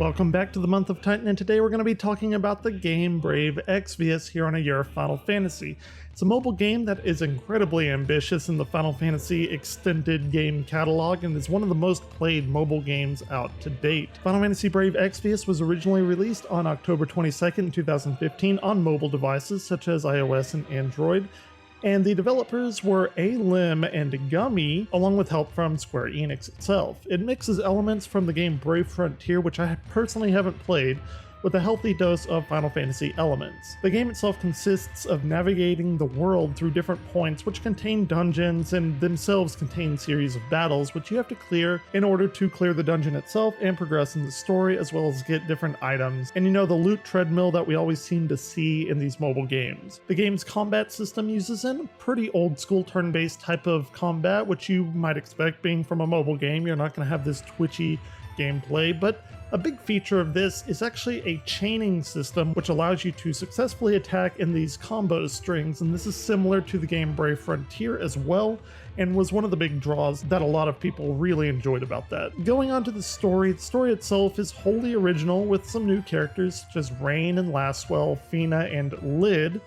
Welcome back to the month of Titan, and today we're going to be talking about the game Brave Exvius here on A Year of Final Fantasy. It's a mobile game that is incredibly ambitious in the Final Fantasy extended game catalog and is one of the most played mobile games out to date. Final Fantasy Brave Exvius was originally released on October 22nd, 2015 on mobile devices such as iOS and Android, and the developers were A-Lim and Gummy, along with help from Square Enix itself. It mixes elements from the game Brave Frontier, which I personally haven't played, with a healthy dose of Final Fantasy elements. The game itself consists of navigating the world through different points which contain dungeons and themselves contain series of battles which you have to clear in order to clear the dungeon itself and progress in the story, as well as get different items. And you know, the loot treadmill that we always seem to see in these mobile games. The game's combat system uses a pretty old school turn-based type of combat, which you might expect being from a mobile game. You're not going to have this twitchy gameplay, but a big feature of this is actually a chaining system which allows you to successfully attack in these combo strings, and this is similar to the game Brave Frontier as well, and was one of the big draws that a lot of people really enjoyed about that. Going on to the story itself is wholly original with some new characters such as Rain and Lastwell, Fina, and Lid.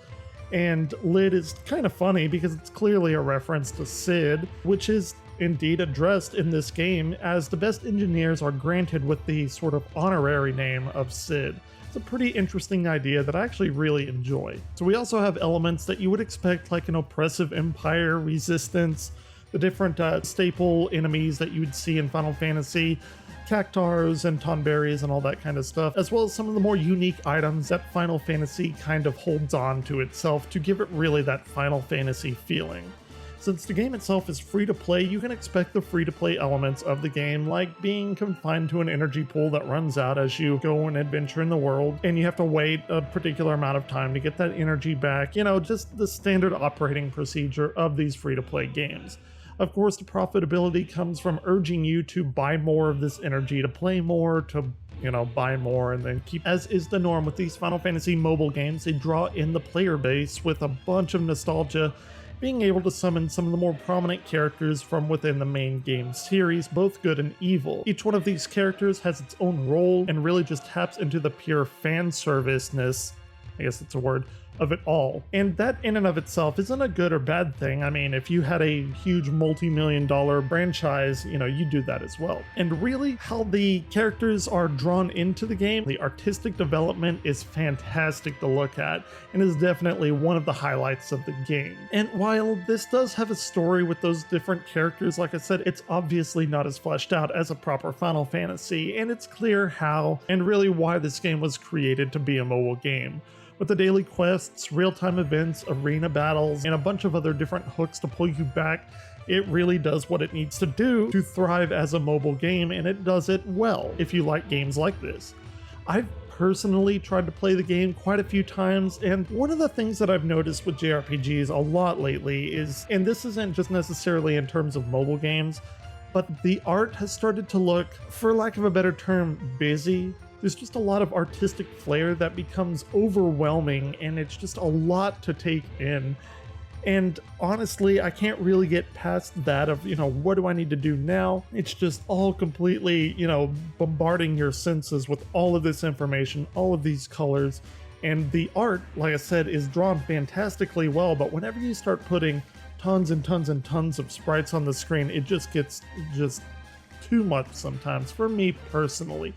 And Lid is kind of funny because it's clearly a reference to Sid, which is indeed addressed in this game, as the best engineers are granted with the sort of honorary name of Sid. It's a pretty interesting idea that I actually really enjoy. So we also have elements that you would expect, like an oppressive empire, resistance, the different staple enemies that you would see in Final Fantasy, cactars and tonberries and all that kind of stuff, as well as some of the more unique items that Final Fantasy kind of holds on to itself to give it really that Final Fantasy feeling. Since the game itself is free to play, you can expect the free to play elements of the game, like being confined to an energy pool that runs out as you go and adventure in the world, and you have to wait a particular amount of time to get that energy back. You know, just the standard operating procedure of these free to play games. Of course, the profitability comes from urging you to buy more of this energy, to play more, to buy more, and then keep, as is the norm with these Final Fantasy mobile games, they draw in the player base with a bunch of nostalgia, being able to summon some of the more prominent characters from within the main game series, both good and evil. Each one of these characters has its own role and really just taps into the pure fan service-ness, I guess that's a word, of it all. And that in and of itself isn't a good or bad thing. I mean, if you had a huge multi-million-dollar franchise, you do that as well. And really, how the characters are drawn into the game, the artistic development is fantastic to look at and is definitely one of the highlights of the game. And while this does have a story with those different characters, like I said, it's obviously not as fleshed out as a proper Final Fantasy, and it's clear how and really why this game was created to be a mobile game. With the daily quests, real-time events, arena battles, and a bunch of other different hooks to pull you back, it really does what it needs to do to thrive as a mobile game, and it does it well if you like games like this. I've personally tried to play the game quite a few times, and one of the things that I've noticed with JRPGs a lot lately is, and this isn't just necessarily in terms of mobile games, but the art has started to look, for lack of a better term, busy. There's just a lot of artistic flair that becomes overwhelming, and it's just a lot to take in. And honestly, I can't really get past that of, what do I need to do now? It's just all completely, bombarding your senses with all of this information, all of these colors. And the art, like I said, is drawn fantastically well, but whenever you start putting tons and tons and tons of sprites on the screen, it just gets too much sometimes, for me personally.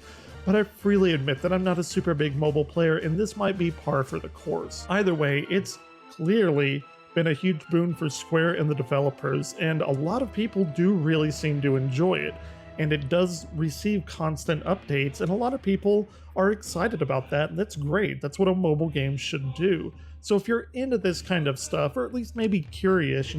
But I freely admit that I'm not a super big mobile player, and this might be par for the course. Either way, it's clearly been a huge boon for Square and the developers, and a lot of people do really seem to enjoy it. And it does receive constant updates, and a lot of people are excited about that, and that's great. That's what a mobile game should do. So if you're into this kind of stuff, or at least maybe curious,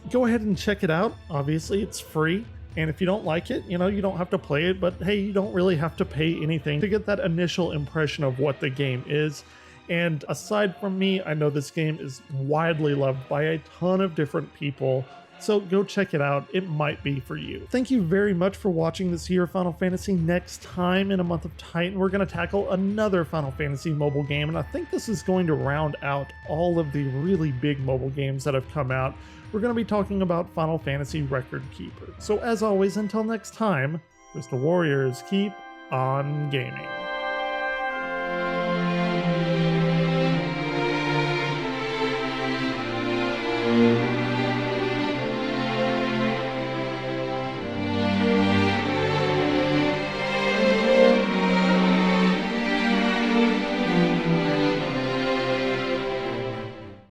go ahead and check it out. Obviously, it's free. And if you don't like it, you don't have to play it, but hey, you don't really have to pay anything to get that initial impression of what the game is. And aside from me, I know this game is widely loved by a ton of different people, so go check it out. It might be for you. Thank you very much for watching this year of Final Fantasy. Next time in a month of Titan, we're going to tackle another Final Fantasy mobile game, and I think this is going to round out all of the really big mobile games that have come out. We're going to be talking about Final Fantasy Record Keeper. So as always, until next time, Crystal Warriors, keep on gaming.